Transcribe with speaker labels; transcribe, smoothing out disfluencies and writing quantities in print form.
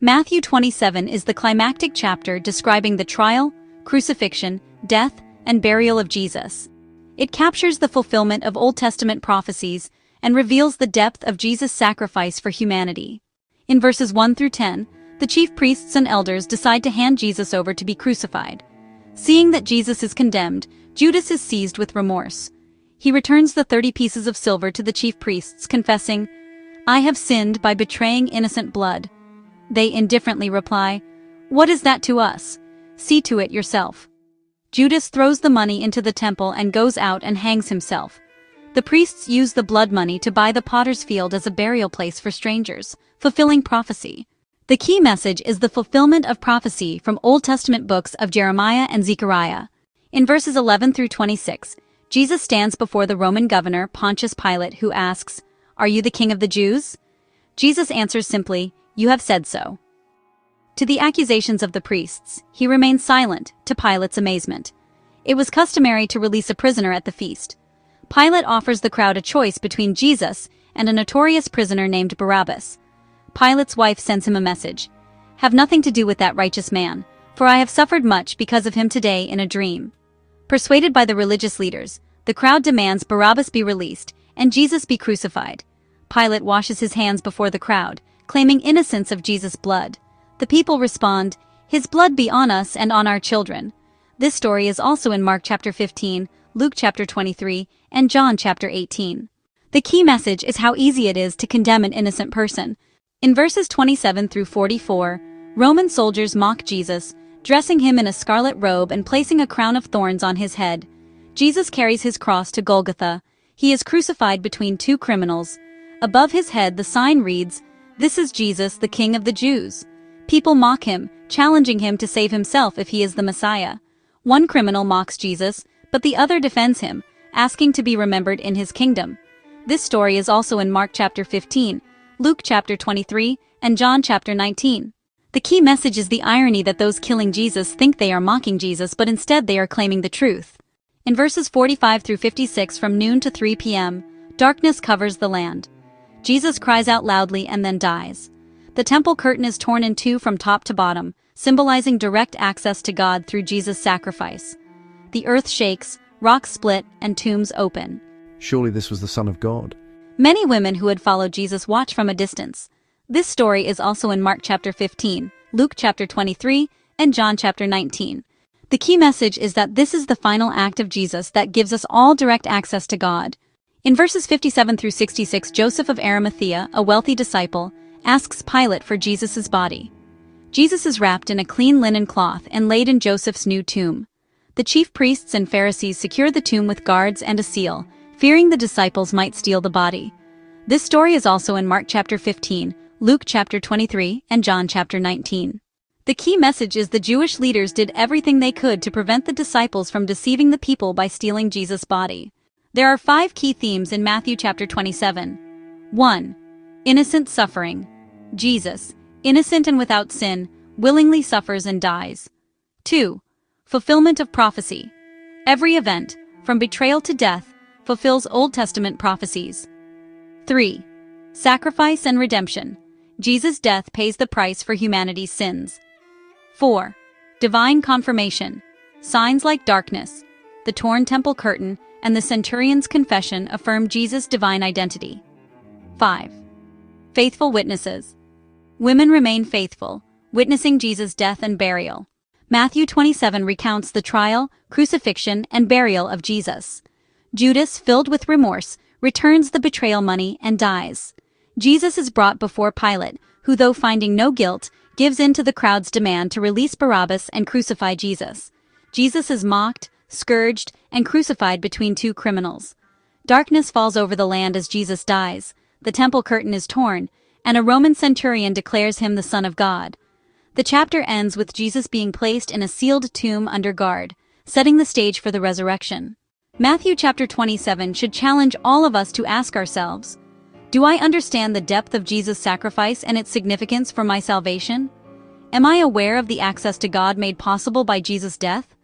Speaker 1: Matthew 27 is the climactic chapter describing the trial, crucifixion, death, and burial of Jesus. It captures the fulfillment of Old Testament prophecies and reveals the depth of Jesus' sacrifice for humanity. In verses 1 through 10, the chief priests and elders decide to hand Jesus over to be crucified. Seeing that Jesus is condemned, Judas is seized with remorse. He returns the 30 pieces of silver to the chief priests, confessing, "I have sinned by betraying innocent blood." They indifferently reply, "What is that to us? See to it yourself." Judas throws the money into the temple and goes out and hangs himself. The priests use the blood money to buy the potter's field as a burial place for strangers, fulfilling prophecy. The key message is the fulfillment of prophecy from Old Testament books of Jeremiah and Zechariah. In verses 11 through 26, Jesus stands before the Roman governor Pontius Pilate, who asks, "Are you the king of the Jews?" Jesus answers simply, "You have said so." To the accusations of the priests, he remains silent, to Pilate's amazement. It was customary to release a prisoner at the feast. Pilate offers the crowd a choice between Jesus and a notorious prisoner named Barabbas. Pilate's wife sends him a message, "Have nothing to do with that righteous man, for I have suffered much because of him today in a dream." Persuaded by the religious leaders, the crowd demands Barabbas be released and Jesus be crucified. Pilate washes his hands before the crowd, claiming innocence of Jesus' blood. The people respond, "His blood be on us and on our children." This story is also in Mark chapter 15, Luke chapter 23, and John chapter 18. The key message is how easy it is to condemn an innocent person. In verses 27 through 44, Roman soldiers mock Jesus, dressing him in a scarlet robe and placing a crown of thorns on his head. Jesus carries his cross to Golgotha. He is crucified between two criminals. Above his head the sign reads, "This is Jesus, the King of the Jews." People mock him, challenging him to save himself if he is the Messiah. One criminal mocks Jesus, but the other defends him, asking to be remembered in his kingdom. This story is also in Mark chapter 15, Luke chapter 23, and John chapter 19. The key message is the irony that those killing Jesus think they are mocking Jesus, but instead they are claiming the truth. In verses 45 through 56, from noon to 3 p.m., darkness covers the land. Jesus cries out loudly and then dies. The temple curtain is torn in two from top to bottom, symbolizing direct access to God through Jesus' sacrifice. The earth shakes, rocks split, and tombs open.
Speaker 2: Surely this was the Son of God.
Speaker 1: Many women who had followed Jesus watch from a distance. This story is also in Mark chapter 15, Luke chapter 23, and John chapter 19. The key message is that this is the final act of Jesus that gives us all direct access to God. In verses 57 through 66, Joseph of Arimathea, a wealthy disciple, asks Pilate for Jesus' body. Jesus is wrapped in a clean linen cloth and laid in Joseph's new tomb. The chief priests and Pharisees secure the tomb with guards and a seal, fearing the disciples might steal the body. This story is also in Mark chapter 15, Luke chapter 23, and John chapter 19. The key message is the Jewish leaders did everything they could to prevent the disciples from deceiving the people by stealing Jesus' body. There are 5 key themes in Matthew chapter 27. 1. Innocent suffering. Jesus, innocent and without sin, willingly suffers and dies. 2. Fulfillment of prophecy. Every event, from betrayal to death, fulfills Old Testament prophecies. 3. Sacrifice and redemption. Jesus' death pays the price for humanity's sins. 4. Divine confirmation. Signs like darkness, the torn temple curtain, and the centurion's confession affirm Jesus' divine identity. 5. Faithful witnesses. Women remain faithful, witnessing Jesus' death and burial. Matthew 27 recounts the trial, crucifixion, and burial of Jesus. Judas, filled with remorse, returns the betrayal money and dies. Jesus is brought before Pilate, who, though finding no guilt, gives in to the crowd's demand to release Barabbas and crucify Jesus. Jesus is mocked, scourged, and crucified between two criminals. Darkness falls over the land as Jesus dies, the temple curtain is torn, and a Roman centurion declares him the Son of God. The chapter ends with Jesus being placed in a sealed tomb under guard, setting the stage for the resurrection. Matthew chapter 27 should challenge all of us to ask ourselves, do I understand the depth of Jesus' sacrifice and its significance for my salvation? Am I aware of the access to God made possible by Jesus' death?